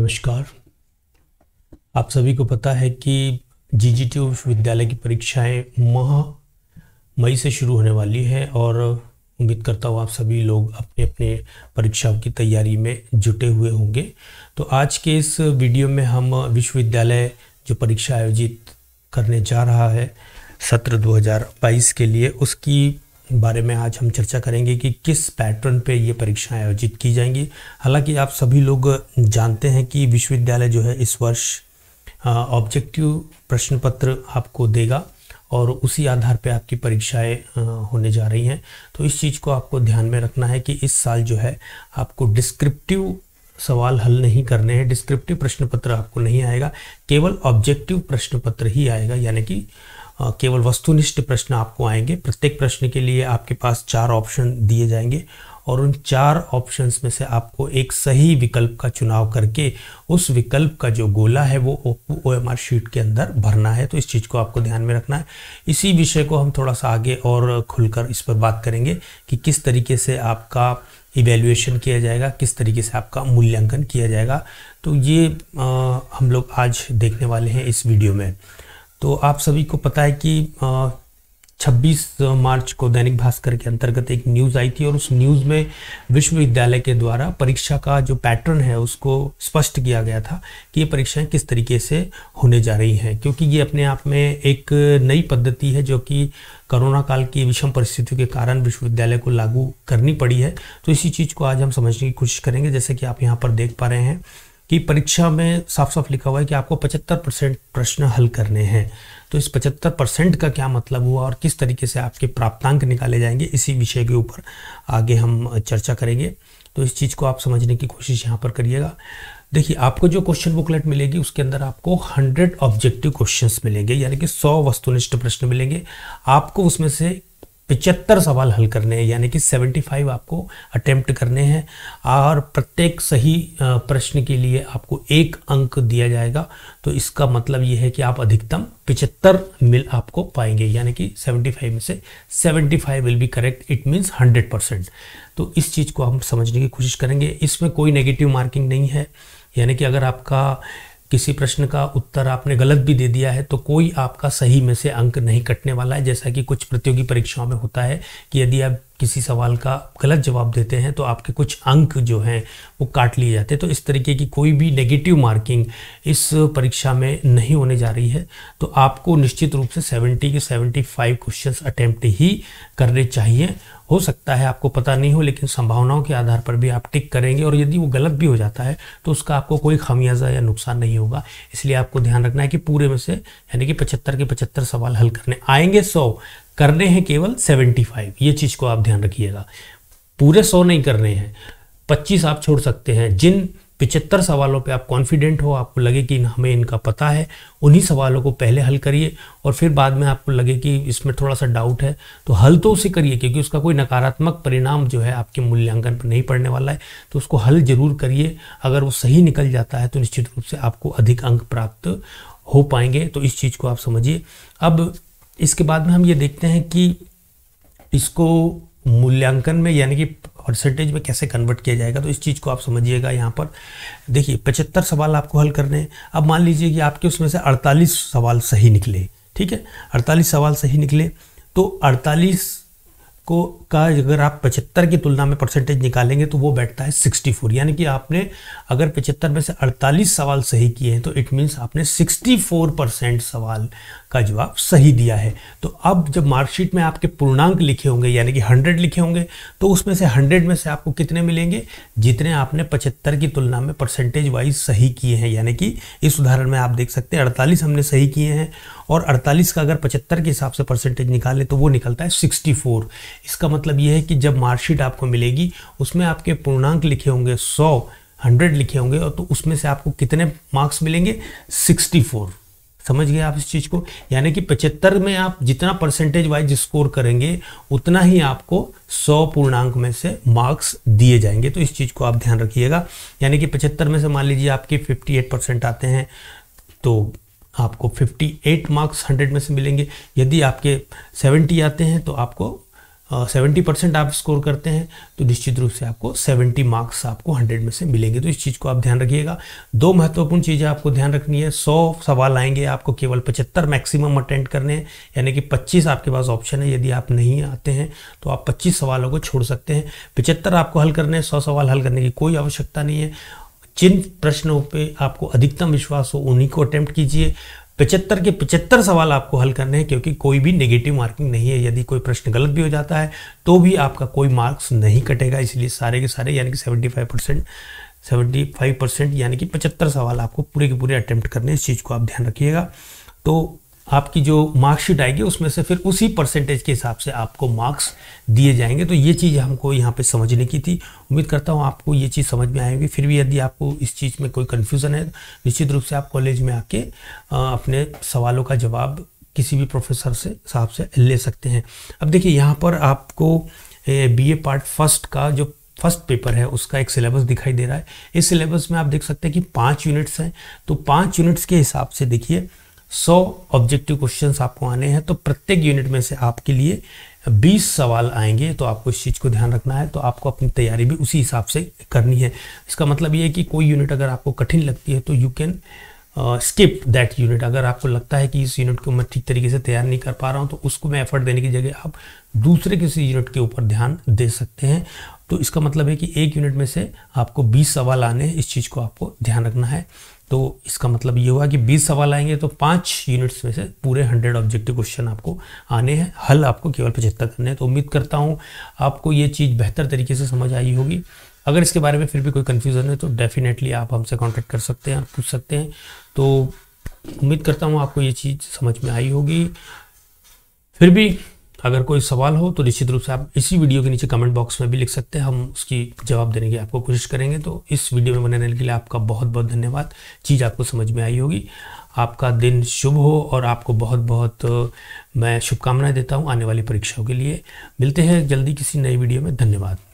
नमस्कार। आप सभी को पता है कि जीजीटी विश्वविद्यालय की परीक्षाएं मई से शुरू होने वाली है और उम्मीद करता हूँ आप सभी लोग अपने अपने परीक्षाओं की तैयारी में जुटे हुए होंगे। तो आज के इस वीडियो में हम विश्वविद्यालय जो परीक्षा आयोजित करने जा रहा है सत्र 2022 के लिए, उसकी बारे में आज हम चर्चा करेंगे कि किस पैटर्न पे ये परीक्षाएं आयोजित की जाएंगी। हालांकि आप सभी लोग जानते हैं कि विश्वविद्यालय जो है इस वर्ष ऑब्जेक्टिव प्रश्न पत्र आपको देगा और उसी आधार पे आपकी परीक्षाएं होने जा रही हैं। तो इस चीज़ को आपको ध्यान में रखना है कि इस साल जो है आपको डिस्क्रिप्टिव सवाल हल नहीं करने हैं, डिस्क्रिप्टिव प्रश्न पत्र आपको नहीं आएगा, केवल ऑब्जेक्टिव प्रश्न पत्र ही आएगा, यानी कि केवल वस्तुनिष्ठ प्रश्न आपको आएंगे। प्रत्येक प्रश्न के लिए आपके पास 4 ऑप्शन दिए जाएंगे और उन 4 ऑप्शंस में से आपको एक सही विकल्प का चुनाव करके उस विकल्प का जो गोला है वो OMR शीट के अंदर भरना है। तो इस चीज़ को आपको ध्यान में रखना है। इसी विषय को हम थोड़ा सा आगे और खुलकर इस पर बात करेंगे कि किस तरीके से आपका इवैल्यूएशन किया जाएगा, किस तरीके से आपका मूल्यांकन किया जाएगा। तो ये हम लोग आज देखने वाले हैं इस वीडियो में। तो आप सभी को पता है कि 26 मार्च को दैनिक भास्कर के अंतर्गत एक न्यूज़ आई थी और उस न्यूज़ में विश्वविद्यालय के द्वारा परीक्षा का जो पैटर्न है उसको स्पष्ट किया गया था कि ये परीक्षाएं किस तरीके से होने जा रही हैं, क्योंकि ये अपने आप में एक नई पद्धति है जो कि कोरोना काल की विषम परिस्थितियों के कारण विश्वविद्यालय को लागू करनी पड़ी है। तो इसी चीज़ को आज हम समझने की कोशिश करेंगे। जैसे कि आप यहाँ पर देख पा रहे हैं कि परीक्षा में साफ साफ लिखा हुआ है कि आपको 75% प्रश्न हल करने हैं। तो इस 75% का क्या मतलब हुआ और किस तरीके से आपके प्राप्तांक निकाले जाएंगे, इसी विषय के ऊपर आगे हम चर्चा करेंगे। तो इस चीज़ को आप समझने की कोशिश यहाँ पर करिएगा। देखिए, आपको जो क्वेश्चन बुकलेट मिलेगी उसके अंदर आपको 100 ऑब्जेक्टिव क्वेश्चंस मिलेंगे, यानी कि 100 वस्तुनिष्ठ प्रश्न मिलेंगे। आपको उसमें से 75 सवाल हल करने हैं, यानी कि 75 आपको अटेम्प्ट करने हैं और प्रत्येक सही प्रश्न के लिए आपको 1 अंक दिया जाएगा। तो इसका मतलब ये है कि आप अधिकतम 75 मिल आपको पाएंगे, यानी कि 75 में से 75 will be correct, it means 100%। तो इस चीज़ को हम समझने की कोशिश करेंगे। इसमें कोई नेगेटिव मार्किंग नहीं है, यानी कि अगर आपका किसी प्रश्न का उत्तर आपने गलत भी दे दिया है तो कोई आपका सही में से अंक नहीं कटने वाला है। जैसा कि कुछ प्रतियोगी परीक्षाओं में होता है कि यदि आप किसी सवाल का गलत जवाब देते हैं तो आपके कुछ अंक जो हैं वो काट लिए जाते हैं। तो इस तरीके की कोई भी नेगेटिव मार्किंग इस परीक्षा में नहीं होने जा रही है। तो आपको निश्चित रूप से 70 के 75 क्वेश्चंस अटेम्प्ट ही करने चाहिए। हो सकता है आपको पता नहीं हो, लेकिन संभावनाओं के आधार पर भी आप टिक करेंगे और यदि वो गलत भी हो जाता है तो उसका आपको कोई खामियाजा या नुकसान नहीं होगा। इसलिए आपको ध्यान रखना है कि पूरे में से यानी कि 75 के 75 सवाल हल करने आएंगे, 100 करने हैं केवल 75। ये चीज़ को आप ध्यान रखिएगा, पूरे 100 नहीं करने हैं, 25 आप छोड़ सकते हैं। जिन 75 सवालों पे आप कॉन्फिडेंट हो, आपको लगे कि हमें इनका पता है, उन्हीं सवालों को पहले हल करिए और फिर बाद में आपको लगे कि इसमें थोड़ा सा डाउट है तो हल तो उसे करिए, क्योंकि उसका कोई नकारात्मक परिणाम जो है आपके मूल्यांकन पर नहीं पड़ने वाला है। तो उसको हल जरूर करिए। अगर वो सही निकल जाता है तो निश्चित रूप से आपको अधिक अंक प्राप्त हो पाएंगे। तो इस चीज़ को आप समझिए। अब इसके बाद में हम ये देखते हैं कि इसको मूल्यांकन में यानी कि परसेंटेज में कैसे कन्वर्ट किया जाएगा। तो इस चीज़ को आप समझिएगा। यहाँ पर देखिए 75 सवाल आपको हल करने हैं। अब मान लीजिए कि आपके उसमें से 48 सवाल सही निकले, ठीक है, 48 सवाल सही निकले तो 48 को का अगर आप 75 की तुलना में परसेंटेज निकालेंगे तो वो बैठता है 64, यानी कि आपने अगर 75 में से 48 सवाल सही किए हैं तो इट मीन्स आपने 64% सवाल का जवाब सही दिया है। तो अब जब मार्कशीट में आपके पूर्णांक लिखे होंगे यानी कि 100 लिखे होंगे तो उसमें से 100 में से आपको कितने मिलेंगे, जितने आपने 75 की तुलना में परसेंटेज वाइज सही किए हैं। यानी कि इस उदाहरण में आप देख सकते हैं 48 हमने सही किए हैं और 48 का अगर 75 के हिसाब से परसेंटेज निकाले तो वो निकलता है 64। इसका मतलब ये है कि जब मार्कशीट आपको मिलेगी उसमें आपके पूर्णांक लिखे होंगे 100 लिखे होंगे और तो उसमें से आपको कितने मार्क्स मिलेंगे, 64। समझ गए आप इस चीज़ को। यानी कि 75 में आप जितना परसेंटेज वाइज स्कोर करेंगे उतना ही आपको 100 पूर्णांक में से मार्क्स दिए जाएंगे। तो इस चीज़ को आप ध्यान रखिएगा। यानी कि 75 में से मान लीजिए आपके 58% आते हैं तो आपको 58 मार्क्स 100 में से मिलेंगे। यदि आपके 70 आते हैं तो आपको 70% आप स्कोर करते हैं तो निश्चित रूप से आपको 70 मार्क्स आपको 100 में से मिलेंगे। तो इस चीज़ को आप ध्यान रखिएगा। दो महत्वपूर्ण चीज़ें आपको ध्यान रखनी है, 100 सवाल आएंगे, आपको केवल 75 मैक्सिमम अटेंड करने हैं, यानी कि 25 आपके पास ऑप्शन है। यदि आप नहीं आते हैं तो आप 25 सवालों को छोड़ सकते हैं। 75 आपको हल करने हैं, 100 सवाल हल करने की कोई आवश्यकता नहीं है। जिन प्रश्नों पे आपको अधिकतम विश्वास हो उन्हीं को अटेम्प्ट कीजिए। 75 के 75 सवाल आपको हल करने हैं, क्योंकि कोई भी नेगेटिव मार्किंग नहीं है। यदि कोई प्रश्न गलत भी हो जाता है तो भी आपका कोई मार्क्स नहीं कटेगा। इसलिए सारे के सारे यानी कि 75% यानी कि 75 सवाल आपको पूरे के पूरे अटेम्प्ट करने हैं। इस चीज़ को आप ध्यान रखिएगा। तो आपकी जो मार्कशीट आएगी उसमें से फिर उसी परसेंटेज के हिसाब से आपको मार्क्स दिए जाएंगे। तो ये चीज़ हमको यहाँ पे समझने की थी। उम्मीद करता हूँ आपको ये चीज़ समझ में आएगी। फिर भी यदि आपको इस चीज़ में कोई कन्फ्यूज़न है, निश्चित रूप से आप कॉलेज में आके अपने सवालों का जवाब किसी भी प्रोफेसर से साहब से ले सकते हैं। अब देखिए यहाँ पर आपको BA पार्ट फर्स्ट का जो फर्स्ट पेपर है उसका एक सिलेबस दिखाई दे रहा है। इस सिलेबस में आप देख सकते हैं कि 5 यूनिट्स हैं। तो 5 यूनिट्स के हिसाब से देखिए 100 ऑब्जेक्टिव क्वेश्चंस आपको आने हैं। तो प्रत्येक यूनिट में से आपके लिए 20 सवाल आएंगे। तो आपको इस चीज़ को ध्यान रखना है। तो आपको अपनी तैयारी भी उसी हिसाब से करनी है। इसका मतलब ये है कि कोई यूनिट अगर आपको कठिन लगती है तो you can skip that unit. अगर आपको लगता है कि इस यूनिट को मैं ठीक तरीके से तैयार नहीं कर पा रहा हूँ तो उसको मैं एफर्ट देने की जगह आप दूसरे किसी यूनिट के ऊपर ध्यान दे सकते हैं। तो इसका मतलब है कि एक यूनिट में से आपको 20 सवाल आने हैं। इस चीज़ को आपको ध्यान रखना है। तो इसका मतलब ये हुआ कि 20 सवाल आएंगे तो 5 यूनिट्स में से पूरे 100 ऑब्जेक्टिव क्वेश्चन आपको आने हैं। हल आपको केवल 75 करने हैं। तो उम्मीद करता हूँ आपको ये चीज़ बेहतर तरीके से समझ आई होगी। अगर इसके बारे में फिर भी कोई कन्फ्यूज़न है तो डेफिनेटली आप हमसे कांटेक्ट कर सकते हैं, पूछ सकते हैं। तो उम्मीद करता हूँ आपको ये चीज़ समझ में आई होगी। फिर भी अगर कोई सवाल हो तो निश्चित रूप से आप इसी वीडियो के नीचे कमेंट बॉक्स में भी लिख सकते हैं। हम उसकी जवाब देने की आपको कोशिश करेंगे। तो इस वीडियो में बने रहने के लिए आपका बहुत बहुत धन्यवाद। चीज़ आपको समझ में आई होगी। आपका दिन शुभ हो और आपको बहुत बहुत मैं शुभकामनाएं देता हूं आने वाली परीक्षाओं के लिए। मिलते हैं जल्दी किसी नई वीडियो में। धन्यवाद।